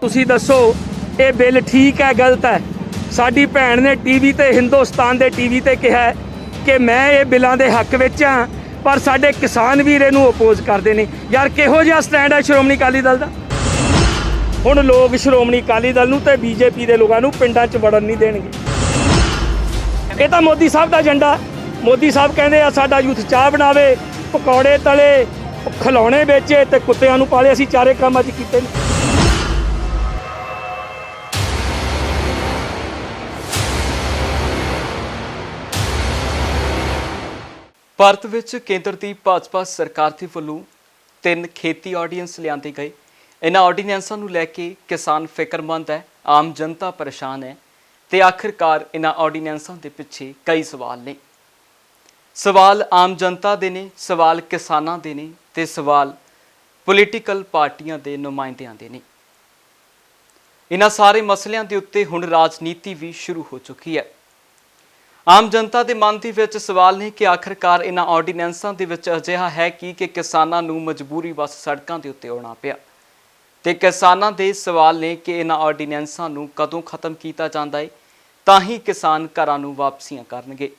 ਤੁਸੀਂ ਦੱਸੋ ਇਹ ਬਿੱਲ ਠੀਕ ਹੈ ਗਲਤ ਹੈ। ਸਾਡੀ ਭੈਣ ਨੇ ਟੀਵੀ ਤੇ ਹਿੰਦੁਸਤਾਨ ਦੇ ਟੀਵੀ ਤੇ ਕਿਹਾ ਹੈ ਕਿ ਮੈਂ ਇਹ ਬਿੱਲਾਂ ਦੇ ਹੱਕ ਵਿੱਚ ਹਾਂ, ਪਰ ਸਾਡੇ ਕਿਸਾਨ ਵੀਰ ਇਹਨੂੰ ਅਪੋਜ਼ ਕਰਦੇ ਨੇ। ਯਾਰ ਕਿਹੋ ਜਿਹਾ ਸਟੈਂਡ ਹੈ ਸ਼੍ਰੋਮਣੀ ਅਕਾਲੀ ਦਲ ਦਾ। ਹੁਣ ਲੋਕ ਸ਼੍ਰੋਮਣੀ ਅਕਾਲੀ ਦਲ ਨੂੰ ਤੇ ਬੀਜੇਪੀ ਦੇ ਲੋਕਾਂ ਨੂੰ ਪਿੰਡਾਂ 'ਚ ਵੜਨ ਨਹੀਂ ਦੇਣਗੇ। ਇਹ ਤਾਂ ਮੋਦੀ ਸਾਹਿਬ ਦਾ ਏਜੰਡਾ। ਮੋਦੀ ਸਾਹਿਬ ਕਹਿੰਦੇ ਆ ਸਾਡਾ ਯੂਥ ਚਾਹ ਬਣਾਵੇ, ਪਕੌੜੇ ਤਲੇ, ਖਿਲੌਣੇ ਵੇਚੇ ਤੇ ਕੁੱਤਿਆਂ ਨੂੰ ਪਾਲੇ। ਅਸੀਂ ਚਾਰੇ ਕੰਮ ਅੱਜ ਕੀਤੇ ਨੇ। ਭਾਰਤ ਵਿੱਚ ਕੇਂਦਰ ਦੀ ਭਾਜਪਾ ਸਰਕਾਰ ਦੇ ਵੱਲੋਂ 3 ਖੇਤੀ ਆਰਡੀਨੈਂਸ ਲਿਆਂਦੇ ਗਏ। ਇਹਨਾਂ ਆਰਡੀਨੈਂਸਾਂ ਨੂੰ ਲੈ ਕੇ ਕਿਸਾਨ ਫਿਕਰਮੰਦ ਹੈ, ਆਮ ਜਨਤਾ ਪਰੇਸ਼ਾਨ ਹੈ ਤੇ ਆਖਿਰਕਾਰ ਇਹਨਾਂ ਆਰਡੀਨੈਂਸਾਂ ਦੇ ਪਿੱਛੇ ਕਈ ਸਵਾਲ ਨੇ। ਸਵਾਲ ਆਮ ਜਨਤਾ ਦੇ ਨੇ, ਸਵਾਲ ਕਿਸਾਨਾਂ ਦੇ ਨੇ ਤੇ ਸਵਾਲ ਪੋਲੀਟੀਕਲ ਪਾਰਟੀਆਂ ਦੇ ਨੁਮਾਇੰਦਿਆਂ ਦੇ ਨੇ। ਇਹਨਾਂ ਸਾਰੇ ਮਸਲਿਆਂ ਦੇ ਉੱਤੇ ਹੁਣ ਰਾਜਨੀਤੀ ਵੀ ਸ਼ੁਰੂ ਹੋ ਚੁੱਕੀ ਹੈ। ਆਮ ਜਨਤਾ ਦੇ ਮਨ ਦੇ ਵਿੱਚ ਸਵਾਲ ਨੇ ਕਿ ਆਖਿਰਕਾਰ ਇਹਨਾਂ ਆਰਡੀਨੈਂਸਾਂ ਦੇ ਵਿੱਚ ਅਜਿਹਾ ਹੈ ਕਿ ਕਿਸਾਨਾਂ ਨੂੰ ਮਜਬੂਰੀ ਵਸ ਸੜਕਾਂ ਦੇ ਉੱਤੇ ਆਉਣਾ ਪਿਆ ਤੇ ਕਿਸਾਨਾਂ ਦੇ ਸਵਾਲ ਨੇ ਕਿ ਇਹਨਾਂ ਆਰਡੀਨੈਂਸਾਂ ਨੂੰ ਕਦੋਂ ਖਤਮ ਕੀਤਾ ਜਾਂਦਾ ਹੈ ਤਾਂ ਹੀ ਕਿਸਾਨ ਘਰਾਂ ਨੂੰ ਵਾਪਸੀਆਂ ਕਰਨਗੇ।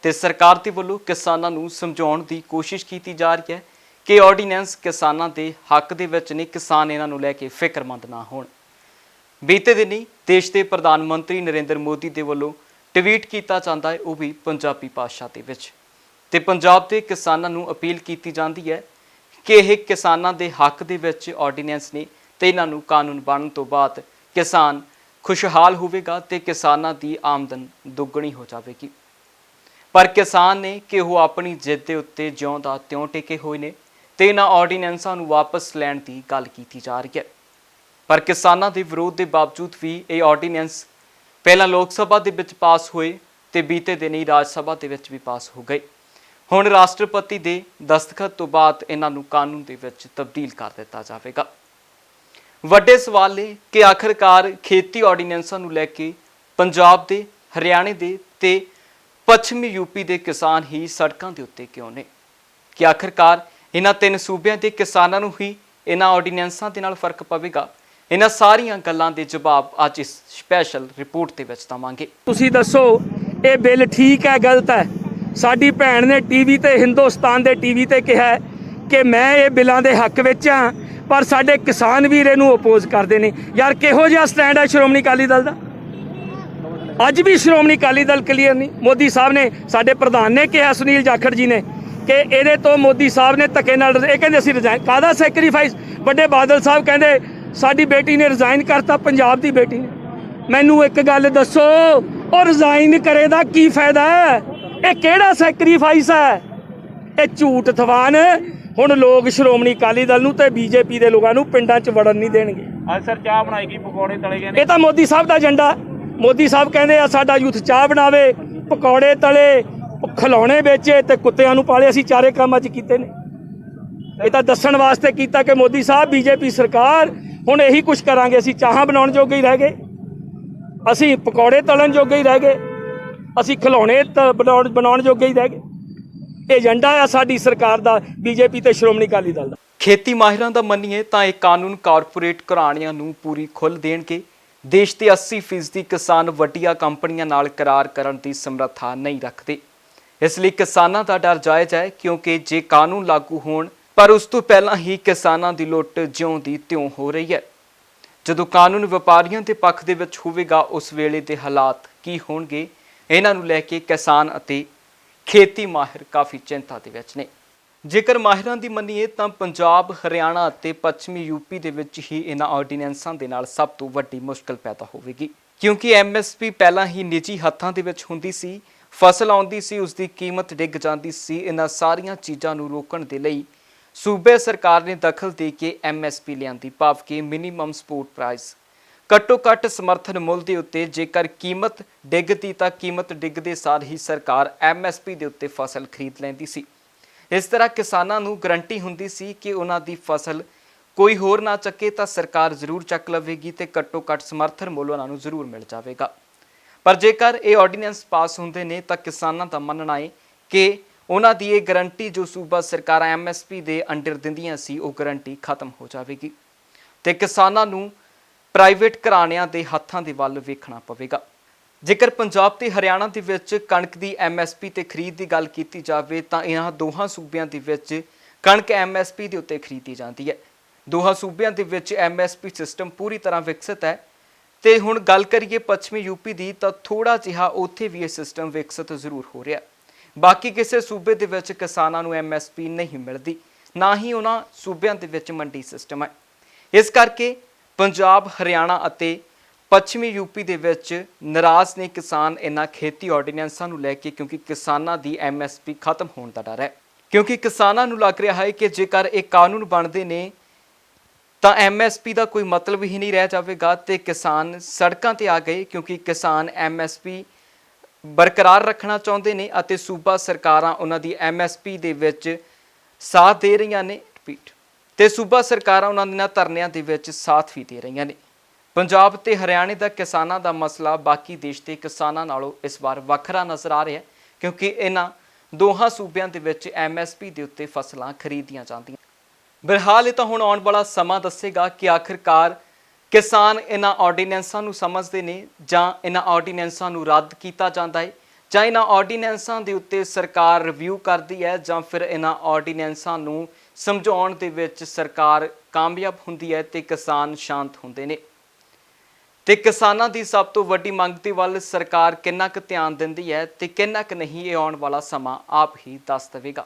ਤੇ ਸਰਕਾਰ ਦੇ ਵੱਲੋਂ ਕਿਸਾਨਾਂ ਨੂੰ ਸਮਝਾਉਣ ਦੀ ਕੋਸ਼ਿਸ਼ ਕੀਤੀ ਜਾ ਰਹੀ ਹੈ ਕਿ ਆਰਡੀਨੈਂਸ ਕਿਸਾਨਾਂ ਦੇ ਹੱਕ ਦੇ ਵਿੱਚ ਨੇ, ਕਿਸਾਨ ਇਹਨਾਂ ਨੂੰ ਲੈ ਕੇ ਫਿਕਰਮੰਦ ਨਾ ਹੋਣ। ਬੀਤੇ ਦਿਨੀ ਦੇਸ਼ ਦੇ ਪ੍ਰਧਾਨ ਮੰਤਰੀ ਨਰਿੰਦਰ ਮੋਦੀ ਦੇ ਵੱਲੋਂ ਟਵੀਟ ਕੀਤਾ ਜਾਂਦਾ ਹੈ, ਉਹ ਵੀ ਪੰਜਾਬੀ ਭਾਸ਼ਾ ਦੇ ਵਿੱਚ, ਤੇ ਪੰਜਾਬ ਦੇ ਕਿਸਾਨਾਂ ਨੂੰ ਅਪੀਲ ਕੀਤੀ ਜਾਂਦੀ ਹੈ ਕਿ ਇਹ ਕਿਸਾਨਾਂ ਦੇ ਹੱਕ ਦੇ ਵਿੱਚ ਆਰਡੀਨੈਂਸ ਨੇ ਤੇ ਇਹਨਾਂ ਨੂੰ ਕਾਨੂੰਨ ਬਣਨ ਤੋਂ ਬਾਅਦ ਕਿਸਾਨ ਖੁਸ਼ਹਾਲ ਹੋਵੇਗਾ ਤੇ ਕਿਸਾਨਾਂ ਦੀ ਆਮਦਨ ਦੁੱਗਣੀ ਹੋ ਜਾਵੇਗੀ। ਪਰ ਕਿਸਾਨ ਨੇ ਕਿ ਉਹ ਆਪਣੀ ਜਿੱਦ ਦੇ ਉੱਤੇ ਜਿਉਂ ਦਾ ਤਿਉਂ ਟਿਕੇ ਹੋਏ ਨੇ ਤੇ ਇਹਨਾਂ ਆਰਡੀਨੈਂਸਾਂ ਨੂੰ ਵਾਪਸ ਲੈਣ ਦੀ ਗੱਲ ਕੀਤੀ ਜਾ ਰਹੀ ਹੈ। ਪਰ ਕਿਸਾਨਾਂ ਦੇ ਵਿਰੋਧ ਦੇ ਬਾਵਜੂਦ ਵੀ ਇਹ ਆਰਡੀਨੈਂਸ ਪਹਿਲਾਂ ਲੋਕ ਸਭਾ ਦੇ ਵਿੱਚ ਪਾਸ ਹੋਏ ਤੇ ਬੀਤੇ ਦਿਨ ਹੀ ਰਾਜ ਸਭਾ ਦੇ ਵਿੱਚ ਵੀ ਪਾਸ ਹੋ ਗਏ। ਹੁਣ ਰਾਸ਼ਟਰਪਤੀ ਦੇ ਦਸਤਖਤ ਤੋਂ ਬਾਅਦ ਇਹਨਾਂ ਨੂੰ ਕਾਨੂੰਨ ਦੇ ਵਿੱਚ ਤਬਦੀਲ ਕਰ ਦਿੱਤਾ ਜਾਵੇਗਾ। ਵੱਡੇ ਸਵਾਲ ਨੇ ਕਿ ਆਖਿਰਕਾਰ ਖੇਤੀ ਆਰਡੀਨੈਂਸਾਂ ਨੂੰ ਲੈ ਕੇ ਪੰਜਾਬ ਦੇ, ਹਰਿਆਣੇ ਦੇ ਤੇ ਪੱਛਮੀ ਯੂਪੀ ਦੇ ਕਿਸਾਨ ਹੀ ਸੜਕਾਂ ਦੇ ਉੱਤੇ ਕਿਉਂ ਨੇ? ਕਿ ਆਖਿਰਕਾਰ ਇਹਨਾਂ 3 ਸੂਬਿਆਂ ਦੇ ਕਿਸਾਨਾਂ ਨੂੰ ਹੀ ਇਹਨਾਂ ਆਰਡੀਨੈਂਸਾਂ ਦੇ ਨਾਲ ਫਰਕ ਪਵੇਗਾ? ਇਹਨਾਂ ਸਾਰੀਆਂ ਗੱਲਾਂ ਦੇ ਜਵਾਬ ਅੱਜ ਇਸ ਸਪੈਸ਼ਲ ਰਿਪੋਰਟ ਦੇ ਵਿੱਚ ਦਵਾਂਗੇ। ਤੁਸੀਂ ਦੱਸੋ ਇਹ ਬਿੱਲ ਠੀਕ ਹੈ ਗਲਤ ਹੈ? ਸਾਡੀ ਭੈਣ ਨੇ ਟੀਵੀ ਤੇ ਹਿੰਦੁਸਤਾਨ ਦੇ ਟੀਵੀ ਤੇ ਕਿਹਾ ਕਿ ਮੈਂ ਇਹ ਬਿੱਲਾਂ ਦੇ ਹੱਕ ਵਿੱਚ ਹਾਂ, ਪਰ ਸਾਡੇ ਕਿਸਾਨ ਵੀਰ ਇਹਨੂੰ ਅਪੋਜ਼ ਕਰਦੇ ਨੇ। ਯਾਰ ਕਿਹੋ ਜਿਹਾ ਸਟੈਂਡ ਹੈ ਸ਼੍ਰੋਮਣੀ ਅਕਾਲੀ ਦਲ ਦਾ। ਅੱਜ ਵੀ ਸ਼੍ਰੋਮਣੀ ਅਕਾਲੀ ਦਲ ਕਲੀਅਰ ਨਹੀਂ। ਮੋਦੀ ਸਾਹਿਬ ਨੇ, ਸਾਡੇ ਪ੍ਰਧਾਨ ਨੇ ਕਿਹਾ, ਸੁਨੀਲ ਜਾਖੜ ਜੀ ਨੇ, ਕਿ ਇਹਦੇ ਤੋਂ ਮੋਦੀ ਸਾਹਿਬ ਨੇ ਧੱਕੇ ਨਾਲ, ਇਹ ਕਹਿੰਦੇ ਅਸੀਂ ਰਿਜ਼ਾਈਨ ਕਾਹਦਾ ਸੈਕਰੀਫਾਈਸ। ਵੱਡੇ ਬਾਦਲ ਸਾਹਿਬ ਕਹਿੰਦੇ ਸਾਡੀ ਬੇਟੀ ਨੇ ਰਿਜ਼ਾਈਨ ਕਰਤਾ, ਪੰਜਾਬ ਦੀ ਬੇਟੀ ਨੇ। ਮੈਨੂੰ ਇੱਕ ਗੱਲ ਦੱਸੋ, ਉਹ ਰਿਜ਼ਾਈਨ ਕਰੇ ਦਾ ਕੀ ਫਾਇਦਾ ਹੈ? ਇਹ ਕਿਹੜਾ ਸੈਕਰੀਫਾਈਸ ਹੈ? ਇਹ ਝੂਠ ਥਵਾਨ। ਹੁਣ ਲੋਕ ਸ਼੍ਰੋਮਣੀ ਅਕਾਲੀ ਦਲ ਨੂੰ ਤੇ ਬੀਜੇਪੀ ਦੇ ਲੋਕਾਂ ਨੂੰ ਪਿੰਡਾਂ 'ਚ ਵੜਨ ਨਹੀਂ ਦੇਣਗੇ। ਅੱਜ ਸਰ ਚਾਹ ਬਣਾਈ ਗਈ, ਪਕੌੜੇ ਤਲੇ ਗਏ ਨੇ। ਇਹ ਤਾਂ ਮੋਦੀ ਸਾਹਿਬ ਦਾ ਏਜੰਡਾ। ਮੋਦੀ ਸਾਹਿਬ ਕਹਿੰਦੇ ਆ ਸਾਡਾ ਯੂਥ ਚਾਹ ਬਣਾਵੇ, ਪਕੌੜੇ ਤਲੇ, ਖਿਲੌਣੇ ਵੇਚੇ ਤੇ ਕੁੱਤਿਆਂ ਨੂੰ ਪਾਲੇ। ਅਸੀਂ ਚਾਰੇ ਕੰਮ ਅੱਜ ਕੀਤੇ ਨੇ। ਇਹ ਤਾਂ ਦੱਸਣ ਵਾਸਤੇ ਕੀਤਾ ਕਿ ਮੋਦੀ ਸਾਹਿਬ, ਬੀਜੇਪੀ ਸਰਕਾਰ ਹੁਣ ਇਹੀ ਕੁਛ ਕਰਾਂਗੇ। ਅਸੀਂ ਚਾਹਾਂ ਬਣਾਉਣ ਜੋਗੇ ਹੀ ਰਹਿ ਗਏ, ਅਸੀਂ ਪਕੌੜੇ ਤਲਣ ਜੋਗੇ ਹੀ ਰਹਿ ਗਏ, ਅਸੀਂ ਖਿਲੌਣੇ ਬਣਾਉਣ ਜੋਗੇ ਹੀ ਰਹਿ ਗਏ। ਇਹ ਏਜੰਡਾ ਆ ਸਾਡੀ ਸਰਕਾਰ ਦਾ, ਬੀਜੇਪੀ ਤੇ ਸ਼੍ਰੋਮਣੀ ਅਕਾਲੀ ਦਲ ਦਾ। ਖੇਤੀ ਮਾਹਿਰਾਂ ਦਾ ਮੰਨੀਏ ਤਾਂ ਇਹ ਕਾਨੂੰਨ ਕਾਰਪੋਰੇਟ ਘਰਾਣਿਆਂ ਨੂੰ ਪੂਰੀ ਖੁੱਲ੍ਹ ਦੇਣਗੇ। ਦੇਸ਼ ਦੇ 80% ਕਿਸਾਨ ਵੱਡੀਆਂ ਕੰਪਨੀਆਂ ਨਾਲ ਕਰਾਰ ਕਰਨ ਦੀ ਸਮਰੱਥਾ ਨਹੀਂ ਰੱਖਦੇ। ਇਸ ਲਈ ਕਿਸਾਨਾਂ ਦਾ ਡਰ ਜਾਇਜ਼ ਹੈ, ਕਿਉਂਕਿ ਜੇ ਕਾਨੂੰਨ ਲਾਗੂ ਹੋਣ ਪਰ ਉਸ ਤੋਂ ਪਹਿਲਾਂ ਹੀ ਕਿਸਾਨਾਂ ਦੀ ਲੁੱਟ ਜਿਉਂ ਦੀ ਤਿਉਂ ਹੋ ਰਹੀ ਹੈ। ਜਦੋਂ ਕਾਨੂੰਨ ਵਪਾਰੀਆਂ ਦੇ ਪੱਖ ਦੇ ਵਿੱਚ ਹੋਵੇਗਾ, ਉਸ ਵੇਲੇ ਦੇ ਹਾਲਾਤ ਕੀ ਹੋਣਗੇ? ਇਹਨਾਂ ਨੂੰ ਲੈ ਕੇ ਕਿਸਾਨ ਅਤੇ ਖੇਤੀ ਮਾਹਿਰ ਕਾਫੀ ਚਿੰਤਾ ਦੇ ਵਿੱਚ ਨੇ। ਜੇਕਰ ਮਾਹਿਰਾਂ ਦੀ ਮੰਨੀਏ ਤਾਂ ਪੰਜਾਬ, ਹਰਿਆਣਾ ਅਤੇ ਪੱਛਮੀ ਯੂਪੀ ਦੇ ਵਿੱਚ ਹੀ ਇਹਨਾਂ ਆਰਡੀਨੈਂਸਾਂ ਦੇ ਨਾਲ ਸਭ ਤੋਂ ਵੱਡੀ ਮੁਸ਼ਕਲ ਪੈਦਾ ਹੋਵੇਗੀ, ਕਿਉਂਕਿ MSP ਪਹਿਲਾਂ ਹੀ ਨਿੱਜੀ ਹੱਥਾਂ ਦੇ ਵਿੱਚ ਹੁੰਦੀ ਸੀ। ਫਸਲ ਆਉਂਦੀ ਸੀ, ਉਸ ਦੀ ਕੀਮਤ ਡਿੱਗ ਜਾਂਦੀ ਸੀ। ਇਹਨਾਂ ਸਾਰੀਆਂ ਚੀਜ਼ਾਂ ਨੂੰ ਰੋਕਣ ਦੇ ਲਈ ਸੂਬੇ ਸਰਕਾਰ ਨੇ ਦਖਲ ਦੇ ਕੇ MSP ਲਿਆਂਦੀ, ਭਾਵ ਕਿ ਮਿਨੀਮਮ ਸਪੋਰਟ ਪ੍ਰਾਈਸ, ਘੱਟੋ ਘੱਟ ਸਮਰਥਨ ਮੁੱਲ ਦੇ ਉੱਤੇ ਜੇਕਰ ਕੀਮਤ ਡਿੱਗਦੀ ਤਾਂ ਕੀਮਤ ਡਿੱਗਦੇ ਸਾਰ ਹੀ ਸਰਕਾਰ MSP ਦੇ ਉੱਤੇ ਫਸਲ ਖਰੀਦ ਲੈਂਦੀ ਸੀ। ਇਸ ਤਰ੍ਹਾਂ ਕਿਸਾਨਾਂ ਨੂੰ ਗਰੰਟੀ ਹੁੰਦੀ ਸੀ ਕਿ ਉਹਨਾਂ ਦੀ ਫਸਲ ਕੋਈ ਹੋਰ ਨਾ ਚੱਕੇ ਤਾਂ ਸਰਕਾਰ ਜ਼ਰੂਰ ਚੱਕ ਲਵੇਗੀ ਤੇ ਘੱਟੋ ਘੱਟ ਸਮਰਥਨ ਮੁੱਲ ਉਹਨਾਂ ਨੂੰ ਜ਼ਰੂਰ ਮਿਲ ਜਾਵੇਗਾ। ਪਰ ਜੇਕਰ ਇਹ ਆਰਡੀਨੈਂਸ ਪਾਸ ਹੁੰਦੇ ਨੇ ਤਾਂ ਕਿਸਾਨਾਂ ਦਾ ਮੰਨਣਾ ਹੈ ਕਿ ਉਹਨਾਂ ਦੀ ਇਹ ਗਰੰਟੀ ਜੋ ਸੂਬਾ ਸਰਕਾਰਾਂ MSP ਦੇ ਅੰਡਰ ਦਿੰਦੀਆਂ ਸੀ, ਉਹ ਗਰੰਟੀ ਖਤਮ ਹੋ ਜਾਵੇਗੀ ਤੇ ਕਿਸਾਨਾਂ ਨੂੰ ਪ੍ਰਾਈਵੇਟ ਘਰਾਣਿਆਂ ਦੇ ਹੱਥਾਂ ਦੇ ਵੱਲ ਵੇਖਣਾ ਪਵੇਗਾ। ਜੇਕਰ ਪੰਜਾਬ ਤੇ ਹਰਿਆਣਾ ਦੇ ਵਿੱਚ ਕਣਕ ਦੀ MSP ਤੇ ਖਰੀਦ ਦੀ ਗੱਲ ਕੀਤੀ ਜਾਵੇ ਤਾਂ ਇਹਨਾਂ ਦੋਹਾਂ ਸੂਬਿਆਂ ਦੇ ਵਿੱਚ ਕਣਕ MSP ਦੇ ਉੱਤੇ ਖਰੀਦੀ ਜਾਂਦੀ ਹੈ। ਦੋਹਾਂ ਸੂਬਿਆਂ ਦੇ ਵਿੱਚ MSP ਸਿਸਟਮ ਪੂਰੀ ਤਰ੍ਹਾਂ ਵਿਕਸਿਤ ਹੈ ਤੇ ਹੁਣ ਗੱਲ ਕਰੀਏ ਪੱਛਮੀ ਯੂਪੀ ਦੀ ਤਾਂ ਥੋੜਾ ਜਿਹਾ ਉੱਥੇ ਵੀ ਇਹ ਸਿਸਟਮ ਵਿਕਸਿਤ ਜ਼ਰੂਰ ਹੋ ਰਿਹਾ। ਬਾਕੀ ਕਿਸੇ ਸੂਬੇ ਦੇ ਵਿੱਚ ਕਿਸਾਨਾਂ ਨੂੰ MSP ਨਹੀਂ ਮਿਲਦੀ, ਨਾ ਹੀ ਉਹਨਾਂ ਸੂਬਿਆਂ ਦੇ ਵਿੱਚ ਮੰਡੀ ਸਿਸਟਮ ਹੈ। ਇਸ ਕਰਕੇ ਪੰਜਾਬ, ਹਰਿਆਣਾ ਅਤੇ ਪੱਛਮੀ ਯੂਪੀ ਦੇ ਵਿੱਚ ਨਾਰਾਜ਼ ਨੇ ਕਿਸਾਨ ਇਹਨਾਂ ਖੇਤੀ ਆਰਡੀਨੈਂਸਾਂ ਨੂੰ ਲੈ ਕੇ, ਕਿਉਂਕਿ ਕਿਸਾਨਾਂ ਦੀ MSP ਖਤਮ ਹੋਣ ਦਾ ਡਰ ਹੈ। ਕਿਉਂਕਿ ਕਿਸਾਨਾਂ ਨੂੰ ਲੱਗ ਰਿਹਾ ਹੈ ਕਿ ਜੇਕਰ ਇਹ ਕਾਨੂੰਨ ਬਣਦੇ ਨੇ ਤਾਂ MSP ਦਾ ਕੋਈ ਮਤਲਬ ਹੀ ਨਹੀਂ ਰਹਿ ਜਾਵੇਗਾ ਤੇ ਕਿਸਾਨ ਸੜਕਾਂ ਤੇ ਆ ਗਏ, ਕਿਉਂਕਿ ਕਿਸਾਨ MSP ਬਰਕਰਾਰ ਰੱਖਣਾ ਚਾਹੁੰਦੇ ਨੇ ਅਤੇ ਸੂਬਾ ਸਰਕਾਰਾਂ ਉਹਨਾਂ ਦੀ MSP ਦੇ ਵਿੱਚ ਸਾਥ ਦੇ ਰਹੀਆਂ ਨੇ ਤੇ ਸੂਬਾ ਸਰਕਾਰਾਂ ਉਹਨਾਂ ਦੇ ਧਰਨਿਆਂ ਦੇ ਵਿੱਚ ਸਾਥ ਵੀ ਦੇ ਰਹੀਆਂ ਨੇ। ਪੰਜਾਬ ਤੇ ਹਰਿਆਣੇ ਦਾ ਕਿਸਾਨਾਂ ਦਾ ਮਸਲਾ ਬਾਕੀ ਦੇਸ਼ ਦੇ ਕਿਸਾਨਾਂ ਨਾਲੋਂ ਇਸ ਵਾਰ ਵੱਖਰਾ ਨਜ਼ਰ ਆ ਰਿਹਾ ਹੈ, ਕਿਉਂਕਿ ਇਹਨਾਂ ਦੋਹਾਂ ਸੂਬਿਆਂ ਦੇ ਵਿੱਚ MSP ਦੇ ਉੱਤੇ ਫਸਲਾਂ ਖਰੀਦੀਆਂ ਜਾਂਦੀਆਂ। ਬਿਲਹਾਲ ਇਹ ਤਾਂ ਹੁਣ ਆਉਣ ਵਾਲਾ ਸਮਾਂ ਦੱਸੇਗਾ ਕਿ ਆਖਿਰਕਾਰ ਕਿਸਾਨ ਇਹਨਾਂ ਆਰਡੀਨੈਂਸਾਂ ਨੂੰ ਸਮਝਦੇ ਨੇ ਜਾਂ ਇਹਨਾਂ ਆਰਡੀਨੈਂਸਾਂ ਨੂੰ ਰੱਦ ਕੀਤਾ ਜਾਂਦਾ ਹੈ, ਜਾਂ ਇਹਨਾਂ ਆਰਡੀਨੈਂਸਾਂ ਦੇ ਉੱਤੇ ਸਰਕਾਰ ਰਿਵਿਊ ਕਰਦੀ ਹੈ, ਜਾਂ ਫਿਰ ਇਹਨਾਂ ਆਰਡੀਨੈਂਸਾਂ ਨੂੰ ਸਮਝਾਉਣ ਦੇ ਵਿੱਚ ਸਰਕਾਰ ਕਾਮਯਾਬ ਹੁੰਦੀ ਹੈ ਤੇ ਕਿਸਾਨ ਸ਼ਾਂਤ ਹੁੰਦੇ ਨੇ। ਤੇ ਕਿਸਾਨਾਂ ਦੀ ਸਭ ਤੋਂ ਵੱਡੀ ਮੰਗ ਦੇ ਵੱਲ ਸਰਕਾਰ ਕਿੰਨਾ ਕੁ ਧਿਆਨ ਦਿੰਦੀ ਹੈ ਤੇ ਕਿੰਨਾ ਕੁ ਨਹੀਂ, ਇਹ ਆਉਣ ਵਾਲਾ ਸਮਾਂ ਆਪ ਹੀ ਦੱਸ ਦੇਵੇਗਾ।